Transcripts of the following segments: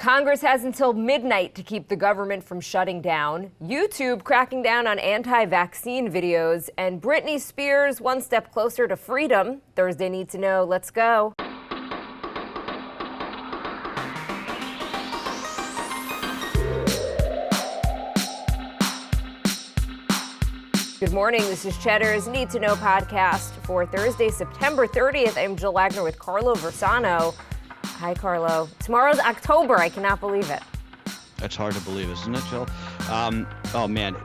Congress has until midnight to keep the government from shutting down. YouTube cracking down on anti-vaccine videos. And Britney Spears one step closer to freedom. Thursday Need to Know. Let's go. Good morning. This is Cheddar's Need to Know podcast for Thursday, September 30th. I'm Jill Wagner with Carlo Versano. Hi, Carlo. Tomorrow's October. I cannot believe it. That's hard to believe, isn't it, Jill? Oh man,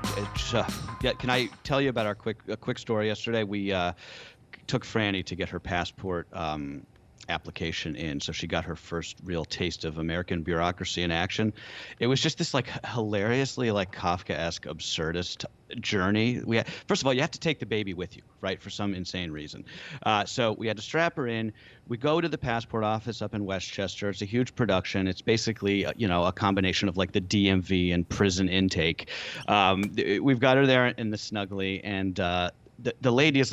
yeah. Can I tell you about our quick story yesterday? We took Franny to get her passport application in, so she got her first real taste of American bureaucracy in action. It was just this hilariously Kafkaesque absurdist journey. First of all, you have to take the baby with you, right, for some insane reason. So we had to strap her in. We go to the passport office up in Westchester. It's a huge production. It's basically a combination of the DMV and prison intake. We've got her there in the snuggly, and the lady is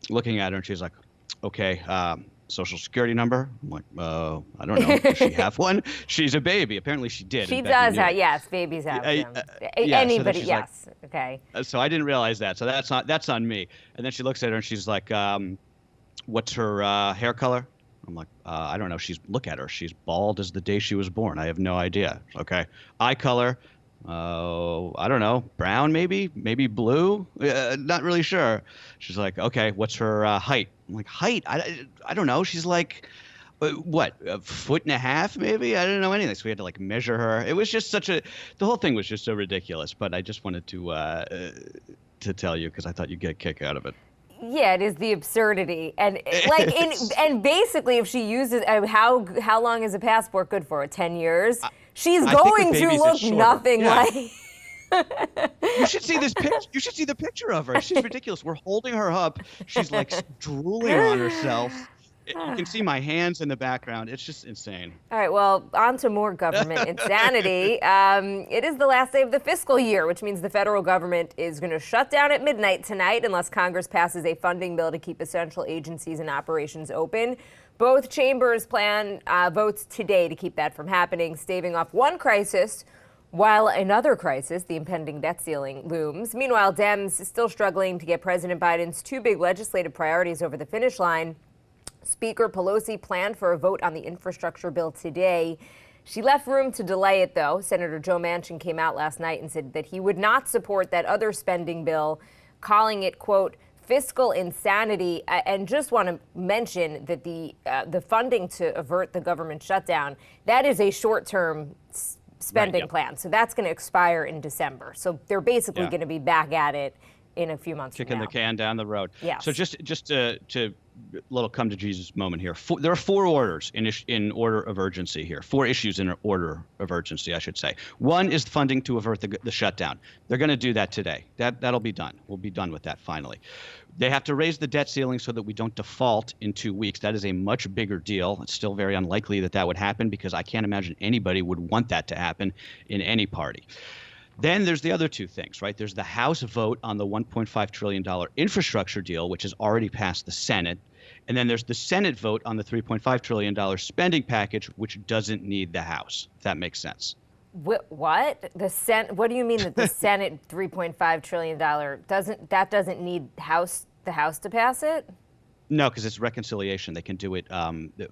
looking at her, and she's like, okay, Social Security number? I'm like, I don't know. Does she have one? She's a baby. Apparently she did. She does have, yes, babies have them. Anybody, so yes. Okay. So I didn't realize that. So that's on me. And then she looks at her and she's like, what's her hair color? I'm like, I don't know. Look at her. She's bald as the day she was born. I have no idea. Okay. Eye color. I don't know, brown maybe blue, not really sure. She's like, okay, what's her height? I'm like, height? I don't know. She's like, what, 1.5 feet maybe? I didn't know anything. So we had to measure her. It was just the whole thing was just so ridiculous. But I just wanted to tell you because I thought you'd get a kick out of it. Yeah, it is the absurdity, and and basically, if she uses how long is a passport good for? 10 years. She's going to look nothing like. You should see this picture. You should see the picture of her. She's ridiculous. We're holding her up. She's drooling on herself. You can see my hands in the background. It's just insane. All right, well, on to more government insanity. It is the last day of the fiscal year, which means the federal government is going to shut down at midnight tonight unless Congress passes a funding bill to keep essential agencies and operations open. Both chambers plan votes today to keep that from happening, staving off one crisis while another crisis, the impending debt ceiling, looms. Meanwhile, Dems is still struggling to get President Biden's two big legislative priorities over the finish line. Speaker Pelosi planned for a vote on the infrastructure bill today. She left room to delay it, though. Senator Joe Manchin came out last night and said that he would not support that other spending bill, calling it, quote, fiscal insanity. And just want to mention that the funding to avert the government shutdown, that is a short-term spending plan. So that's going to expire in December. So they're basically going to be back at it in a few months kicking from now. The can down the road. Yeah. So just to little come to Jesus moment here. There are four orders in order of urgency here. Four issues in order of urgency, I should say. One is funding to avert the shutdown. They're going to do that today. That'll be done. We'll be done with that finally. They have to raise the debt ceiling so that we don't default in 2 weeks. That is a much bigger deal. It's still very unlikely that would happen because I can't imagine anybody would want that to happen in any party. Then there's the other two things, right? There's the House vote on the $1.5 trillion infrastructure deal, which has already passed the Senate. And then there's the Senate vote on the $3.5 trillion spending package, which doesn't need the House, if that makes sense. What? What do you mean that the Senate $3.5 trillion doesn't need the House to pass it? No, because it's reconciliation. They can do it.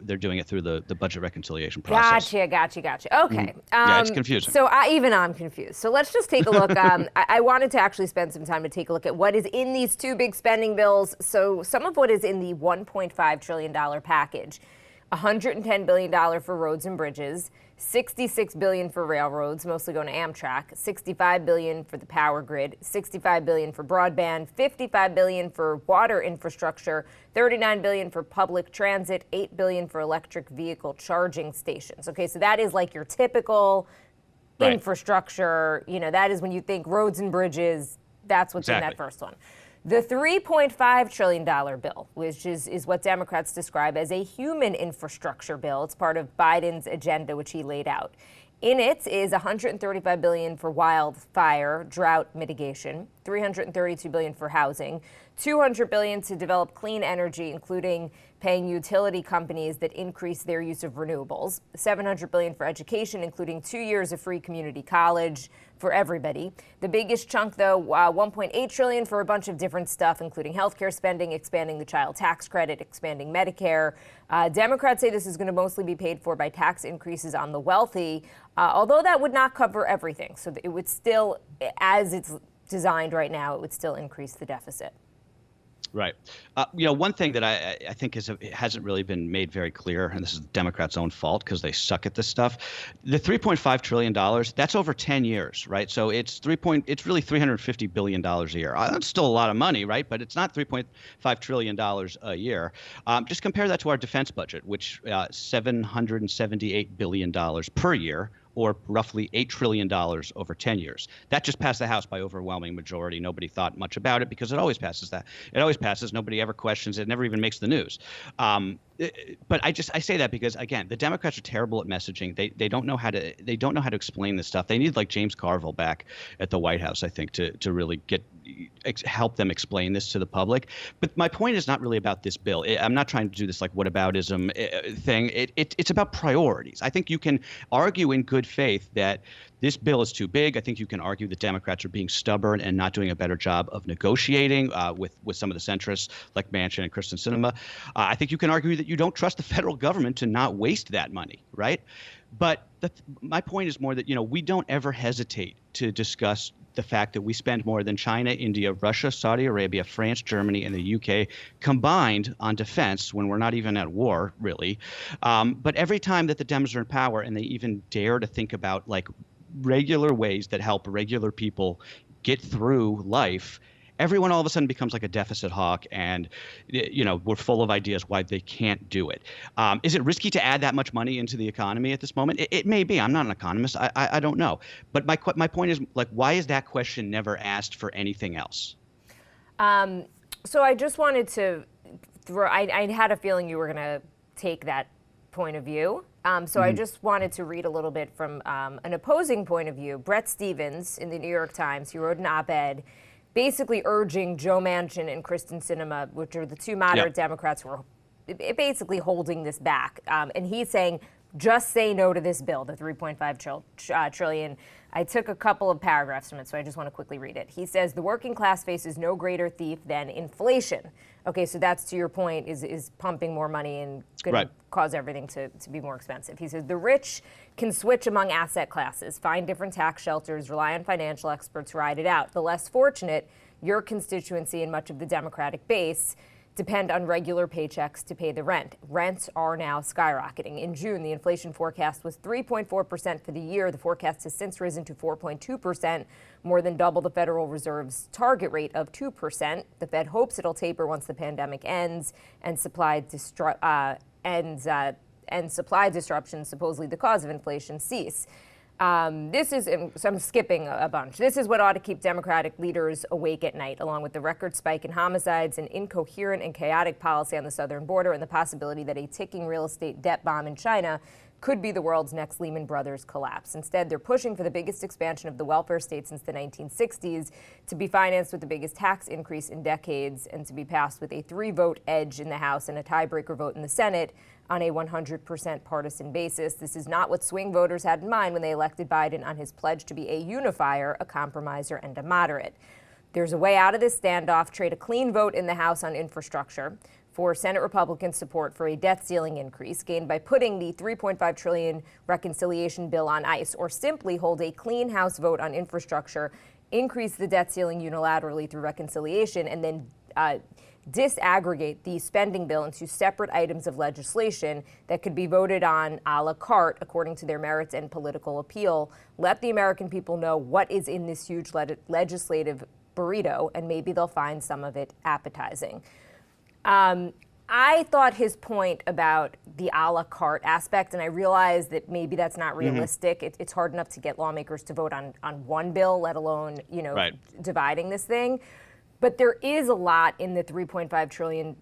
They're doing it through the budget reconciliation process. Gotcha. Okay. Yeah, it's confusing. So I'm confused. So let's just take a look. I wanted to actually spend some time to take a look at what is in these two big spending bills. So some of what is in the $1.5 trillion package. $110 billion for roads and bridges, $66 billion for railroads, mostly going to Amtrak, $65 billion for the power grid, $65 billion for broadband, $55 billion for water infrastructure, $39 billion for public transit, $8 billion for electric vehicle charging stations. Okay, so that is your typical infrastructure. That is when you think roads and bridges, that's what's in that first one. The $3.5 trillion bill, which is what Democrats describe as a human infrastructure bill. It's part of Biden's agenda, which he laid out. In it is $135 billion for wildfire drought mitigation, $332 billion for housing, $200 billion to develop clean energy, including paying utility companies that increase their use of renewables, $700 billion for education, including 2 years of free community college for everybody. The biggest chunk, though, $1.8 trillion for a bunch of different stuff, including healthcare spending, expanding the child tax credit, expanding Medicare. Democrats say this is going to mostly be paid for by tax increases on the wealthy, although that would not cover everything. So it would still, as it's designed right now, it would still increase the deficit. Right. One thing that I think hasn't really been made very clear, and this is the Democrats' own fault because they suck at this stuff. The $3.5 trillion, that's over 10 years, right? So it's really $350 billion a year. That's still a lot of money, right? But it's not $3.5 trillion a year. Just compare that to our defense budget, which $778 billion per year, or roughly $8 trillion over 10 years. That just passed the House by overwhelming majority. Nobody thought much about it because it always passes that. It always passes. Nobody ever questions it. It never even makes the news. But I say that because, again, the Democrats are terrible at messaging. They don't know how to explain this stuff. They need like James Carville back at the White House, I think, to really help them explain this to the public. But my point is not really about this bill. I'm not trying to do this like whataboutism thing. It's about priorities. I think you can argue in good faith that this bill is too big. I think you can argue that Democrats are being stubborn and not doing a better job of negotiating with some of the centrists like Manchin and Kristen Sinema. I think you can argue that you don't trust the federal government to not waste that money, right? But my point is more that, we don't ever hesitate to discuss the fact that we spend more than China, India, Russia, Saudi Arabia, France, Germany, and the UK combined on defense when we're not even at war, really. But every time that the Dems are in power and they even dare to think about like regular ways that help regular people get through life, everyone all of a sudden becomes like a deficit hawk, and we're full of ideas why they can't do it. Is it risky to add that much money into the economy at this moment? It may be. I'm not an economist. I don't know. But my point is, like, why is that question never asked for anything else? So I just wanted to I had a feeling you were going to take that point of view. I just wanted to read a little bit from an opposing point of view. Bret Stephens in the New York Times, he wrote an op-ed basically urging Joe Manchin and Kristen Sinema, which are the two moderate Democrats who are basically holding this back. And he's saying, just say no to this bill, the $3.5 trillion. I took a couple of paragraphs from it, so I just want to quickly read it. He says, the working class faces no greater thief than inflation. Okay, so that's, to your point, is pumping more money and going to cause everything to be more expensive. He says, the rich can switch among asset classes, find different tax shelters, rely on financial experts, ride it out. The less fortunate, your constituency and much of the Democratic base, depend on regular paychecks to pay the rent. Rents are now skyrocketing. In June, the inflation forecast was 3.4% for the year. The forecast has since risen to 4.2%, more than double the Federal Reserve's target rate of 2%. The Fed hopes it'll taper once the pandemic ends and supply disruptions, supposedly the cause of inflation, cease. So I'm skipping a bunch. This is what ought to keep Democratic leaders awake at night, along with the record spike in homicides, an incoherent and chaotic policy on the southern border, and the possibility that a ticking real estate debt bomb in China could be the world's next Lehman Brothers collapse. Instead, they're pushing for the biggest expansion of the welfare state since the 1960s, to be financed with the biggest tax increase in decades, and to be passed with a 3-vote edge in the House and a tiebreaker vote in the Senate on a 100% partisan basis. This is not what swing voters had in mind when they elected Biden on his pledge to be a unifier, a compromiser, and a moderate. There's a way out of this standoff. Trade a clean vote in the House on infrastructure for Senate Republican support for a debt ceiling increase gained by putting the $3.5 trillion reconciliation bill on ice, or simply hold a clean House vote on infrastructure, increase the debt ceiling unilaterally through reconciliation, and then disaggregate the spending bill into separate items of legislation that could be voted on a la carte according to their merits and political appeal. Let the American people know what is in this huge legislative burrito, and maybe they'll find some of it appetizing. I thought his point about the a la carte aspect, and I realize that maybe that's not realistic. It's hard enough to get lawmakers to vote on one bill, let alone, dividing this thing. But there is a lot in the $3.5 trillion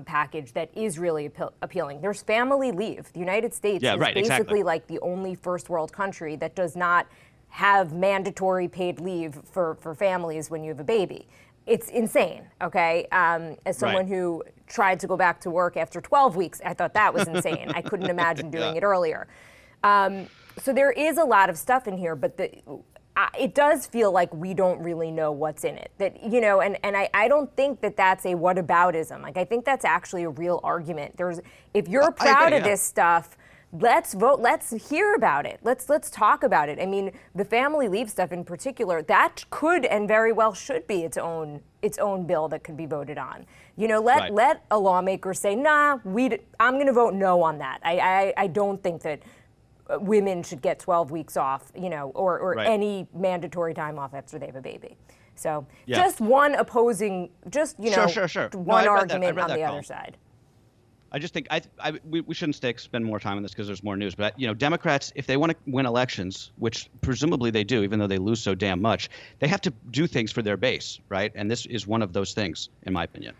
package that is really appealing. There's family leave. The United States is basically like the only first world country that does not have mandatory paid leave for families when you have a baby. It's insane, okay? As someone who tried to go back to work after 12 weeks, I thought that was insane. I couldn't imagine doing it earlier. So there is a lot of stuff in here, but it does feel like we don't really know what's in it. That, you know, and I don't think that that's a whataboutism. Like, I think that's actually a real argument. If you're proud of this stuff, let's vote. Let's hear about it. Let's talk about it. I mean, the family leave stuff in particular, that could and very well should be its own bill that could be voted on. You know, let a lawmaker say, nah, I'm going to vote no on that. I don't think that women should get 12 weeks off, you know, or any mandatory time off after they have a baby. So just one opposing, one argument on the other side. I just think we shouldn't spend more time on this because there's more news. But, you know, Democrats, if they want to win elections, which presumably they do, even though they lose so damn much, they have to do things for their base, right? And this is one of those things, in my opinion.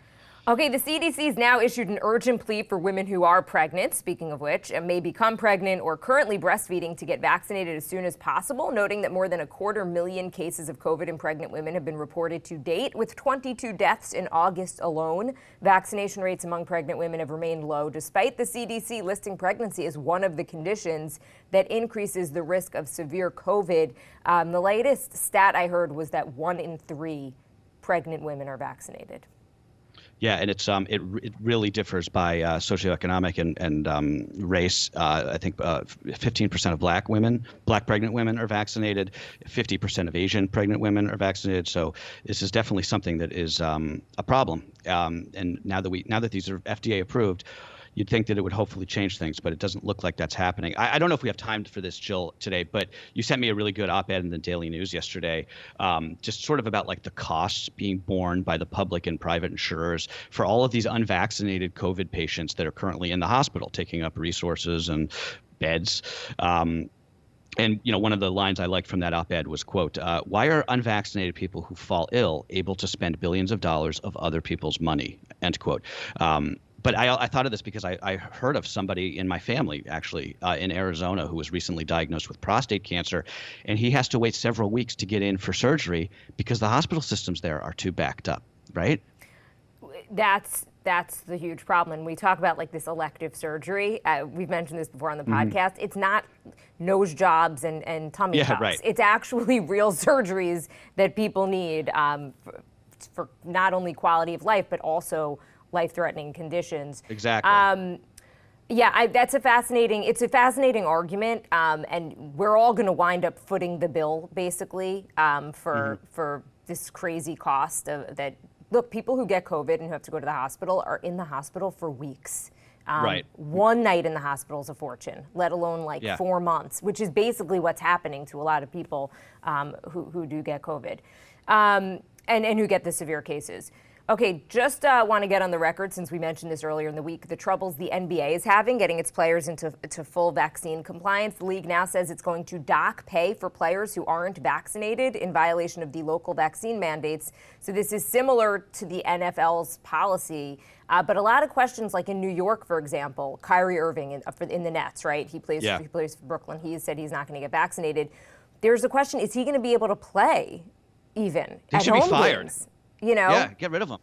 Okay, the CDC has now issued an urgent plea for women who are pregnant, speaking of which, and may become pregnant or currently breastfeeding to get vaccinated as soon as possible, noting that more than 250,000 cases of COVID in pregnant women have been reported to date, with 22 deaths in August alone. Vaccination rates among pregnant women have remained low, despite the CDC listing pregnancy as one of the conditions that increases the risk of severe COVID. The latest stat I heard was that 1 in 3 pregnant women are vaccinated. Yeah, and it really differs by socioeconomic and race. I think 15% of black pregnant women are vaccinated. 50% of Asian pregnant women are vaccinated. So this is definitely something that is a problem. And now that these are FDA approved, you'd think that it would hopefully change things, but it doesn't look like that's happening. I don't know if we have time for this, Jill, today, but you sent me a really good op-ed in the Daily News yesterday, just sort of about like the costs being borne by the public and private insurers for all of these unvaccinated COVID patients that are currently in the hospital, taking up resources and beds. And, you know, one of the lines I liked from that op-ed was, quote, why are unvaccinated people who fall ill able to spend billions of dollars of other people's money, end quote. But I thought of this because I heard of somebody in my family, actually, in Arizona who was recently diagnosed with prostate cancer, and he has to wait several weeks to get in for surgery because the hospital systems there are too backed up, right? That's the huge problem. And we talk about like this elective surgery. We've mentioned this before on the podcast. It's not nose jobs and tummy tucks. Right. It's actually real surgeries that people need for not only quality of life, but also life-threatening conditions. Exactly. It's a fascinating argument, and we're all going to wind up footing the bill, basically, for this crazy cost that. Look, people who get COVID and who have to go to the hospital are in the hospital for weeks. One night in the hospital is a fortune, let alone 4 months, which is basically what's happening to a lot of people who do get COVID and who get the severe cases. Okay, just want to get on the record, since we mentioned this earlier in the week, the troubles the NBA is having getting its players into full vaccine compliance. The league now says it's going to dock pay for players who aren't vaccinated in violation of the local vaccine mandates. So this is similar to the NFL's policy. But a lot of questions, like in New York, for example, Kyrie Irving in the Nets, right? He plays for Brooklyn. He said he's not going to get vaccinated. There's a question, is he going to be able to play even at home? He should be fired. Games? You know? Yeah, get rid of him.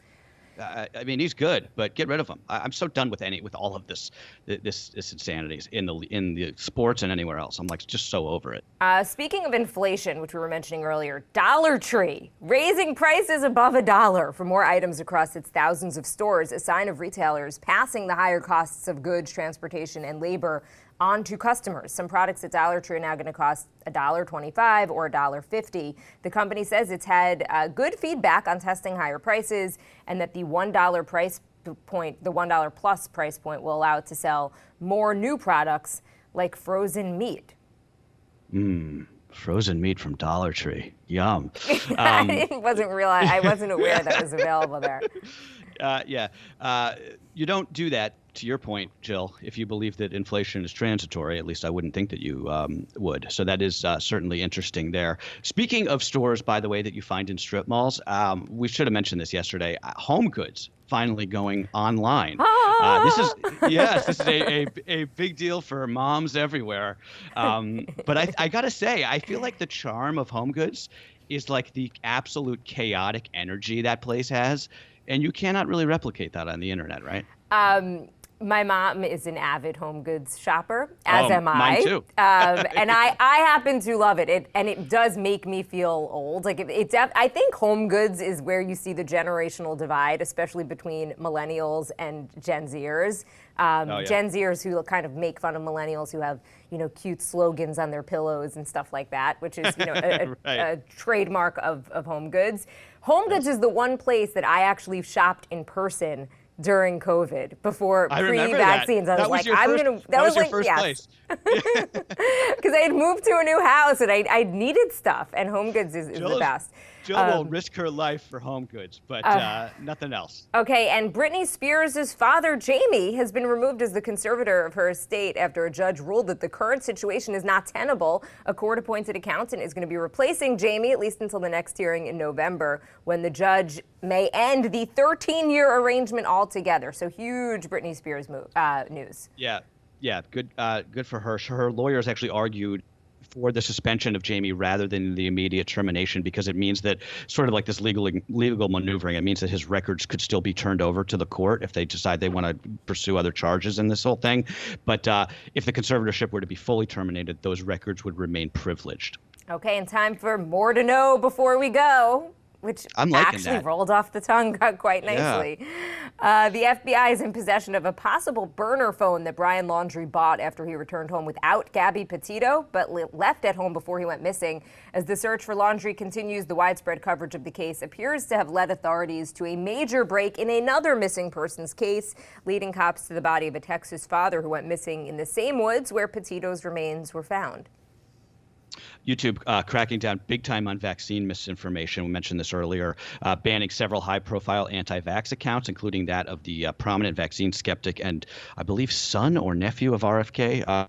I mean, he's good, but get rid of him. I'm so done with all of this insanities in the sports and anywhere else. I'm like just so over it. Speaking of inflation, which we were mentioning earlier, Dollar Tree raising prices above $1 for more items across its thousands of stores, a sign of retailers passing the higher costs of goods, transportation, and labor on to customers. Some products at Dollar Tree are now going to cost $1.25 or $1.50. The company says it's had good feedback on testing higher prices, and that the $1 price point, the $1 plus price point, will allow it to sell more new products like frozen meat. Frozen meat from Dollar Tree. Yum. I wasn't aware that was available there. Yeah. You don't do that, to your point, Jill, if you believe that inflation is transitory. At least I wouldn't think that you would. So that is certainly interesting there. Speaking of stores, by the way, that you find in strip malls, we should have mentioned this yesterday. Home Goods finally going online. This is a big deal for moms everywhere. But I gotta say, I feel like the charm of Home Goods is like the absolute chaotic energy that place has, and you cannot really replicate that on the internet, right? My mom is an avid Home Goods shopper, as am I. Mine too. And I happen to love it. And it does make me feel old. Like I think Home Goods is where you see the generational divide, especially between millennials and Gen Zers. Gen Zers who kind of make fun of millennials who have, cute slogans on their pillows and stuff like that, which is, right. a trademark of Home Goods. Home Goods is the one place that I actually shopped in person during COVID, before pre-vaccines. I was like, that was your first place. Because I had moved to a new house and I needed stuff, and Home Goods is the best. Jill will risk her life for Home Goods, but nothing else. Okay, and Britney Spears' father, Jamie, has been removed as the conservator of her estate after a judge ruled that the current situation is not tenable. A court-appointed accountant is going to be replacing Jamie, at least until the next hearing in November, when the judge may end the 13-year arrangement altogether. So huge Britney Spears news. Yeah, good for her. Her lawyers actually argued for the suspension of Jamie rather than the immediate termination, because it means that, sort of like this legal maneuvering, it means that his records could still be turned over to the court if they decide they want to pursue other charges in this whole thing. But if the conservatorship were to be fully terminated, those records would remain privileged. Okay, and time for more to know before we go, which actually rolled off the tongue quite nicely. Yeah. The FBI is in possession of a possible burner phone that Brian Laundrie bought after he returned home without Gabby Petito, but left at home before he went missing. As the search for Laundrie continues, the widespread coverage of the case appears to have led authorities to a major break in another missing persons case, leading cops to the body of a Texas father who went missing in the same woods where Petito's remains were found. YouTube cracking down big time on vaccine misinformation. We mentioned this earlier, banning several high-profile anti-vax accounts, including that of the prominent vaccine skeptic and, I believe, son or nephew of RFK,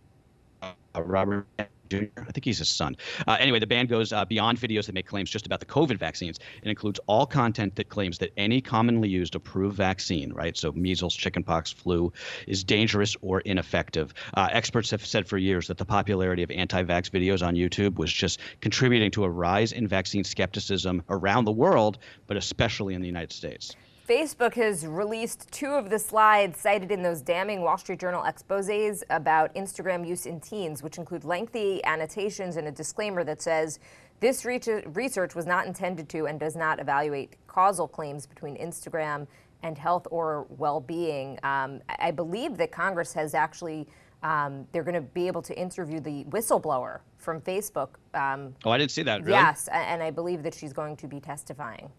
Robert Jr. I think he's his son. Anyway, the ban goes beyond videos that make claims just about the COVID vaccines. It includes all content that claims that any commonly used approved vaccine, right, so measles, chickenpox, flu, is dangerous or ineffective. Experts have said for years that the popularity of anti-vax videos on YouTube was just contributing to a rise in vaccine skepticism around the world, but especially in the United States. Facebook has released 2 of the slides cited in those damning Wall Street Journal exposés about Instagram use in teens, which include lengthy annotations and a disclaimer that says this research was not intended to and does not evaluate causal claims between Instagram and health or well-being. I believe that Congress has actually, they're going to be able to interview the whistleblower from Facebook. Oh, I didn't see that, really? Yes, and I believe that she's going to be testifying.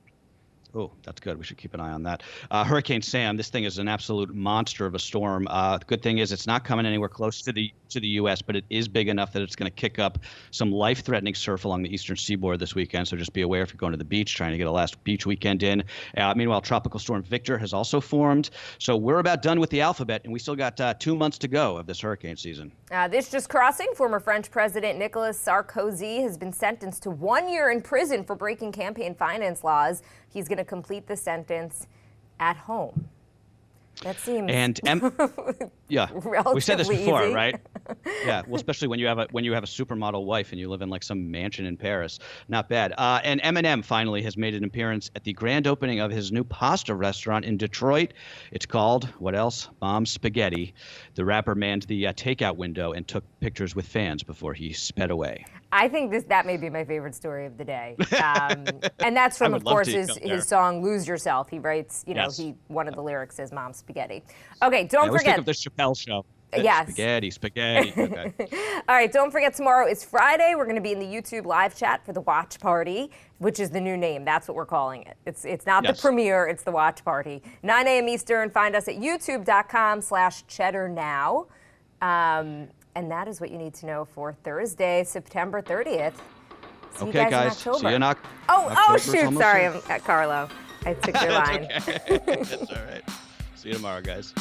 Oh, that's good. We should keep an eye on that. Hurricane Sam, this thing is an absolute monster of a storm. The good thing is it's not coming anywhere close to the U.S., but it is big enough that it's going to kick up some life-threatening surf along the eastern seaboard this weekend. So just be aware if you're going to the beach, trying to get a last beach weekend in. Meanwhile, Tropical Storm Victor has also formed. So we're about done with the alphabet, and we still got 2 months to go of this hurricane season. This just crossing, former French President Nicolas Sarkozy has been sentenced to 1 year in prison for breaking campaign finance laws. He's going to complete the sentence at home. That seems yeah, we said this before, easy. Right? Yeah, well, especially when you have a supermodel wife and you live in like some mansion in Paris. Not bad. And Eminem finally has made an appearance at the grand opening of his new pasta restaurant in Detroit. It's called, what else? Mom's Spaghetti. The rapper manned the takeout window and took pictures with fans before he sped away. I think that may be my favorite story of the day. And that's from, of course, his song Lose Yourself. He writes, Yes. one of the lyrics is Mom's Spaghetti. Okay, don't forget. Think of the Chappelle Show. Yes. Spaghetti. Okay. All right, don't forget, tomorrow is Friday. We're going to be in the YouTube live chat for the Watch Party, which is the new name. That's what we're calling it. It's not the premiere, it's the Watch Party. 9 a.m. Eastern. Find us at youtube.com/Cheddar now. And that is what you need to know for Thursday, September 30th. See you guys in October. See you in Oh, shoot. Sorry, I'm at Carlo. I took your line. That's okay. That's all right. See you tomorrow, guys.